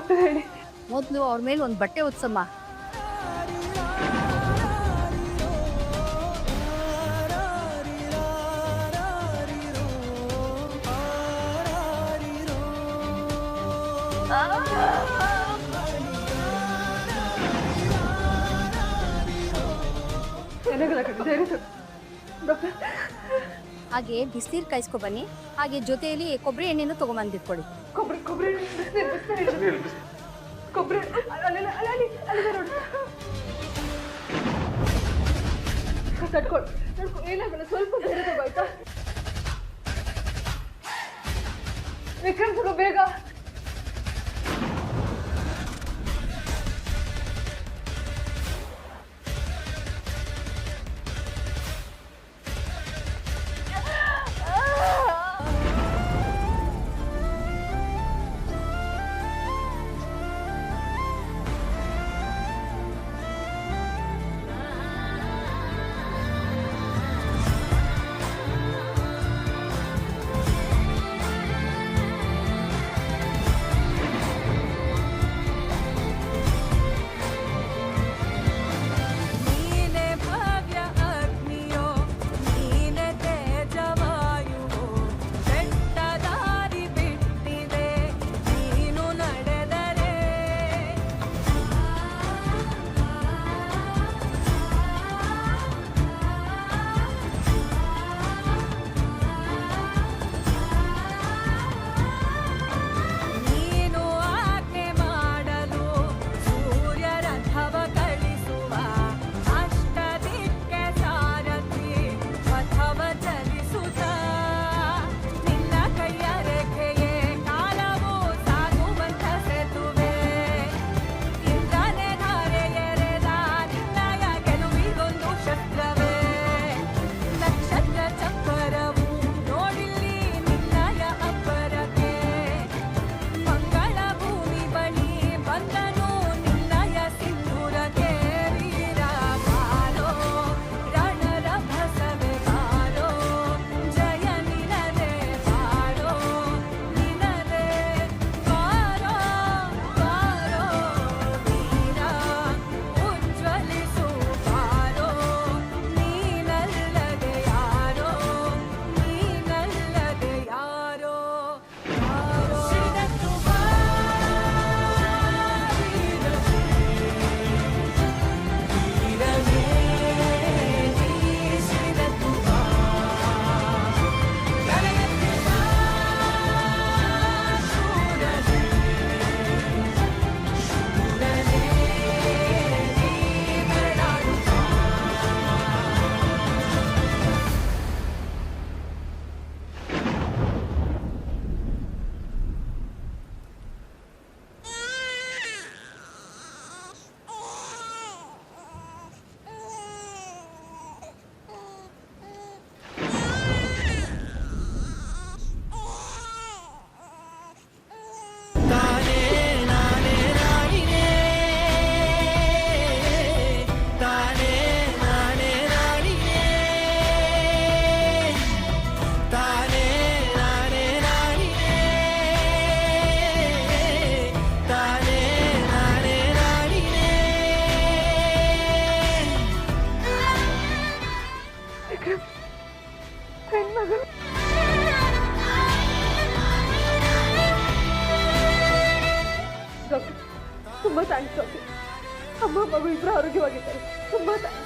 Doctor ಹೇಳಿ. ಮೊದಲು ಅವ್ರ ಮೇಲೆ ಒಂದು ಬಟ್ಟೆ ಹೊತ್ಸಮ್ಮ. ಹಾಗೆ ಬಿಸಿನೀರು ಕಾಯಿಸ್ಕೊ ಬನ್ನಿ. ಹಾಗೆ ಜೊತೆಯಲ್ಲಿ ಕೊಬ್ಬರಿ ಎಣ್ಣೆನೂ ತಗೊಂಬಂದಿಟ್ಕೊಳ್ಳಿ. ಕೊಬ್ಬರಿ ಕೊಬ್ಬರಿ ತಡ್ಕೊಳ್ಳಿ. ಏನಾಗಲ್ಲ, ಸ್ವಲ್ಪ ಬೇರೆ ತಗೋಯ್ತಾ? ವಿಕ್ರಮ್ ತಗೋ ಬೇಗ. ಡಾಕ್ಟರ್ ತುಂಬ ಥ್ಯಾಂಕ್ಸ್ ಡಾಕ್ಟರ್. ಅಮ್ಮ ಮಗು ಇಬ್ಬರು ಆರೋಗ್ಯವಾಗಿದ್ದಾರೆ. ತುಂಬ ಥ್ಯಾಂಕ್ಸ್.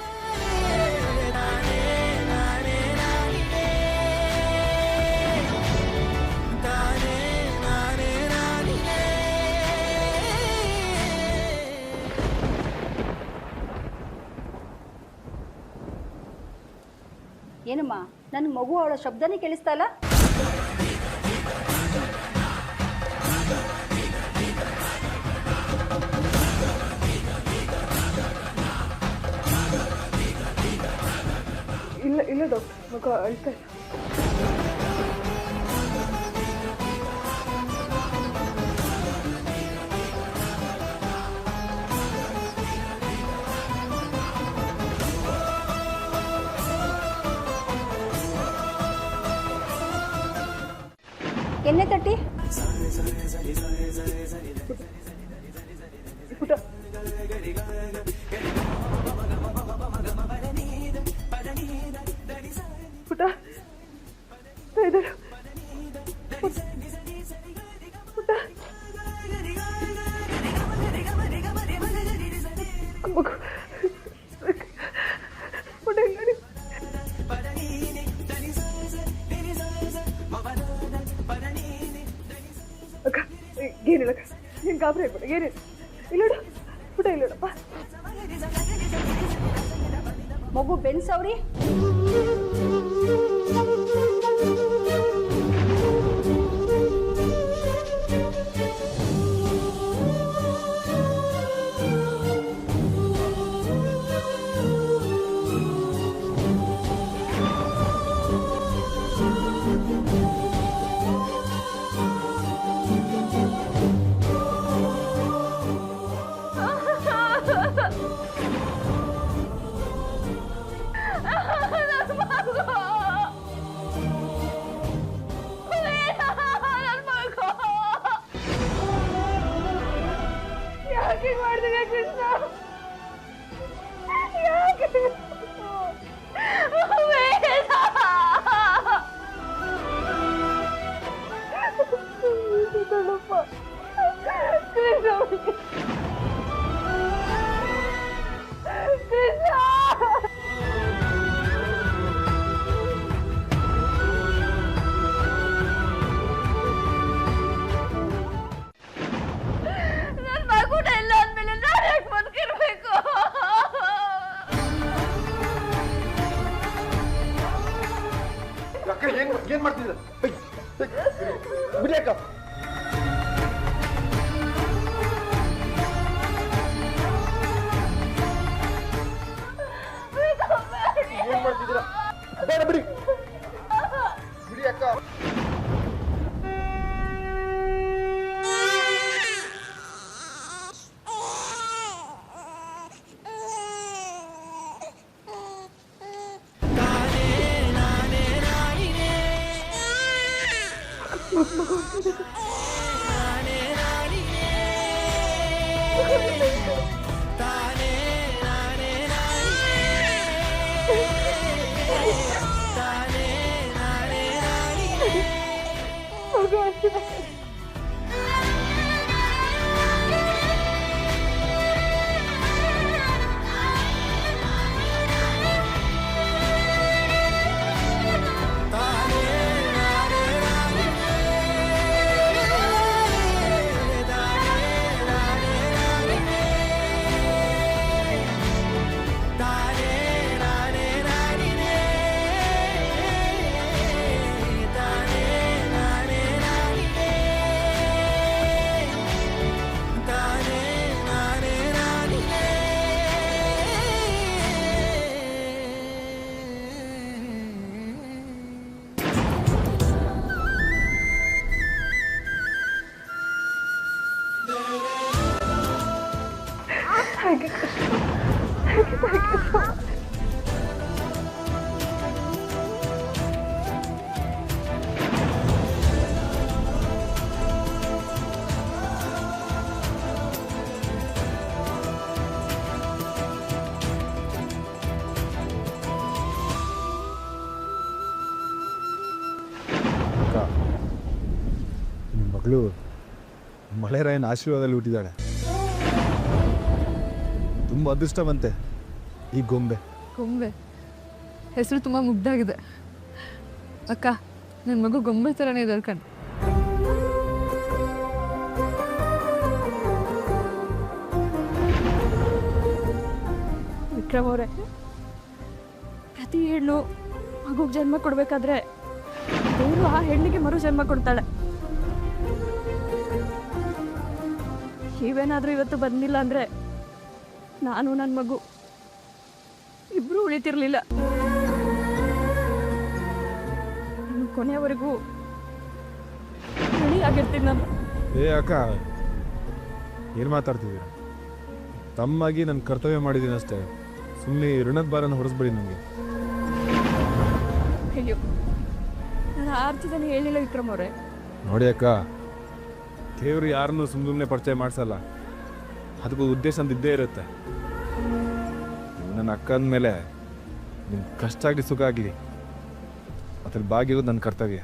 ಏನಮ್ಮ, ನನ್ನ ಮಗು ಅವಳ ಶಬ್ದನೇ ಕೇಳಿಸ್ತಾ ಇಲ್ಲ? ಇಲ್ಲ ಡಾಕ್ಟರ್, ಮಗು ಅಳ್ತಾ ಇಲ್ಲ. ಎಣ್ಣೆ ತಟ್ಟಿ. ಪುಟ ಪುಟ ಇದ್ದಾಳು. ಪುಟ ಮಗು ಪುಟ ಇಲ್ಲಿ ನೋಡಿ. ಅಕ್ಕ ಏನಿಲ್ಲಕ್ಕ, ನೀನು ಗಾಬರಿ ಆಗ್ಬೇಡ, ಏನಿಲ್ಲ. ಇಲ್ಲೋಡು ಪುಟ, ಇಲ್ಲೋಡಪ್ಪ. ಮಗು ಬೆನ್ಸವ್ರಿ. ಯಾಕೆ ಮಾಡಿದೆ ಕೃಷ್ಣ? ಯಾಕೆ? ನನ್ನ ಮಗುನ ಇಲ್ಲ ಅಂದ್ಮೇಲೆ ನಾನು ಯಾಕೆ ಬದುಕಿರ್ಬೇಕು? ಅಕ್ಕ ಏನ್ ಮಾಡ್ತಿದ್ದ? ಬಿಡಿ ಅಕ್ಕ. ಏನ್ ಮಾಡ್ತಿದ್ದೀರಾ? ಬೇಡ ಬಿಡಿ, ಬಿಡಿ ಅಕ್ಕ. ನಿಮ್ಮ ಮಗಳು ಮಳೆರಾಯನ ಆಶೀರ್ವಾದದಲ್ಲಿ ಹುಟ್ಟಿದ್ದಾಳೆ. ತುಂಬ ಅದೃಷ್ಟವಂತೆ ಈ ಗೊಂಬೆ. ಹೆಸರು ತುಂಬ ಮುಗ್ಧಾಗಿದೆ ಅಕ್ಕ. ನನ್ನ ಮಗು ಗೊಂಬೆ ಥರನೇ ಇದ್ದಾರೆ ಕಣ್. ವಿಕ್ರಮ್ ಅವರೇ, ಪ್ರತಿ ಹೆಣ್ಣು ಮಗುಗೆ ಜನ್ಮ ಕೊಡ್ಬೇಕಾದ್ರೆ ದೇವರು ಆ ಹೆಣ್ಣಿಗೆ ಮರು ಜನ್ಮ ಕೊಡ್ತಾಳೆ. ನೀವೇನಾದರೂ ಇವತ್ತು ಬಂದಿಲ್ಲ ಅಂದರೆ ನಾನು ನನ್ನ ಮಗು ಇಬ್ಬರೂ ಉಳಿತಿರ್ಲಿಲ್ಲ. ಕೊನೆಯವರೆಗೂ ಆಗಿರ್ತೀನಿ ನಾನು. ಏ ಅಕ್ಕ, ಏನು ಮಾತಾಡ್ತಿದ್ದೀರ? ತಮ್ಮಾಗಿ ನನ್ನ ಕರ್ತವ್ಯ ಮಾಡಿದ್ದೀನಿ ಅಷ್ಟೇ. ಸುಮ್ಮನೆ ಋಣದ ಭಾರನ ಹೊರಿಸ್ಬೇಡಿ ನನಗೆ. ಅಯ್ಯೋ, ನಾನು ಆ ಅರ್ಥದಲ್ಲಿ ಹೇಳಿಲ್ಲ ವಿಕ್ರಮ್ ಅವರೇ. ನೋಡಿ ಅಕ್ಕ, ದೇವರು ಯಾರನ್ನೂ ಸುಮ್ಮನೆ ಪರಿಚಯ ಮಾಡಿಸಲ್ಲ. ಅದಕ್ಕೂ ಉದ್ದೇಶ ಅಂತ ಇದ್ದೇ ಇರುತ್ತೆ. ನನ್ನ ಅಕ್ಕ ಅಂದಮೇಲೆ ನಿಮ್ಗೆ ಕಷ್ಟ ಆಗಲಿ ಸುಖ ಆಗಲಿ ಅದ್ರಲ್ಲಿ ಬಾಗಿರೋದು ನನ್ನ ಕರ್ತವ್ಯ.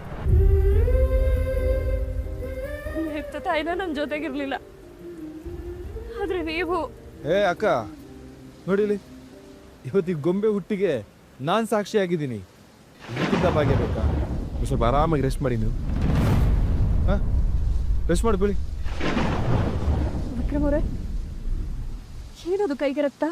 ಹೆತ್ತ ತಾಯಿನ ನನ್ನ ಜೊತೆಗಿರ್ಲಿಲ್ಲ, ಆದ್ರೆ ನೀವು ಅಕ್ಕ ನೋಡಿಲಿ, ಇವತ್ತು ಈ ಗೊಂಬೆ ಹುಟ್ಟಿಗೆ ನಾನು ಸಾಕ್ಷಿಯಾಗಿದ್ದೀನಿ. ಇದಕ್ಕಿಂತ ಭಾಗ್ಯ ಬೇಕಾ? ಸ್ವಲ್ಪ ಆರಾಮಾಗಿ ರೆಸ್ಟ್ ಮಾಡಿ ನೀವು. ಹಾಂ, ರೆಸ್ಟ್ ಮಾಡಿ ಬಿಡಿ. ವಿಕ್ರಮ್ ಅವರೇ, ಏನದು ಕೈಗೆ ರಕ್ತ?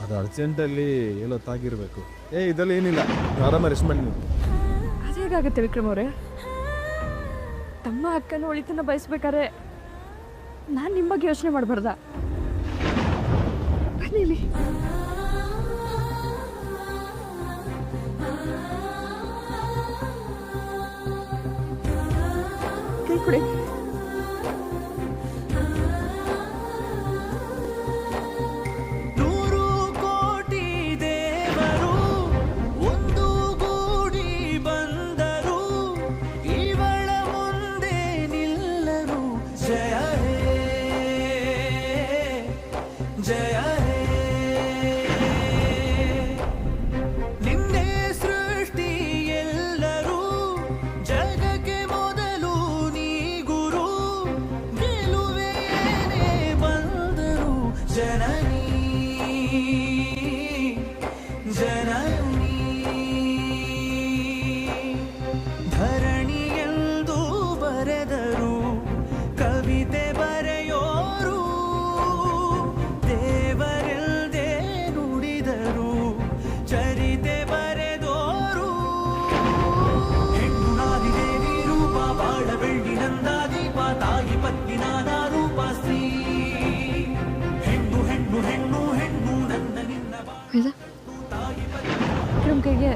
ಅದು ಅರ್ಜೆಂಟಲ್ಲಿ ಎಲ್ಲೋ ತಾಗಿರ್ಬೇಕು. ಇದೆಲ್ಲ ಏನಿಲ್ಲ, ಆರಾಮ ರೆಸ್ಟ್ ಮಾಡಿ ನೀವು. ಅದೇಗಾಗುತ್ತೆ ವಿಕ್ರಮ್ ಅವರೇ? ತಮ್ಮ ಅಕ್ಕನ ಒಳಿತನ್ನ ಬಯಸ್ಬೇಕಾದ್ರೆ ನಾನು ನಿಮ್ಮ ಬಗ್ಗೆ ಯೋಚನೆ ಮಾಡಬಾರ್ದ? ಬನ್ನಿ ಇಲ್ಲಿ. ಕೈ ಕೊಡಿ. ವಿಕ್ರಮ್ ಕೈಗೆ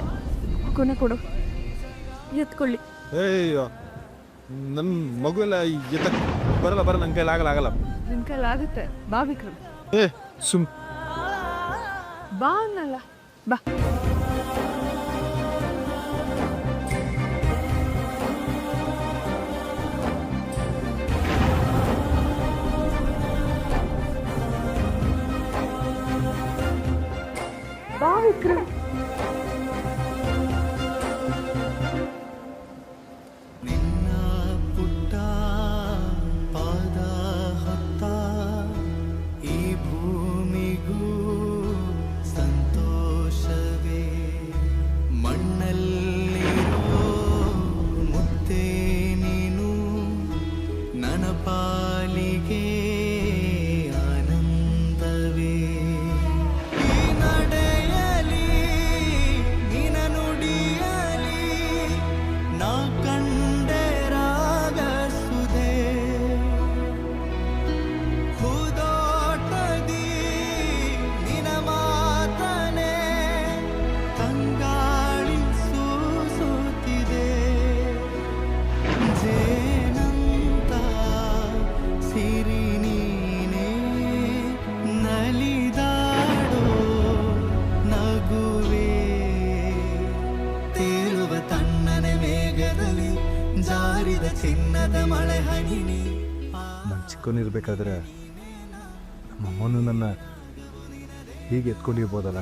ಕೊನೆ ಕೊಡು, ಎತ್ಕೊಳ್ಳಿ. ನನ್ನ ಮಗು ಎಲ್ಲ ಬರಲ್ಲ ನನ್ನ ಕೈಲಿ ಆಗಲ್ಲ. ನಿನ್ ಕೈಲಿ ಆಗುತ್ತೆ, ಬಾ ವಿಕ್ರಮ್. ಸುಮ್ ಬಾ ಅನ್ನಲ್ಲ, ಬಾ. ಬಾ ವಿಕ್ರಮ್. ನಾನು ಚಿಕ್ಕವನಿರ್ಬೇಕಾದ್ರೆ ನಮ್ಮಮ್ಮನೂ ನನ್ನ ಹೀಗೆ ಎತ್ಕೊಂಡಿರ್ಬೋದಲ್ಲ.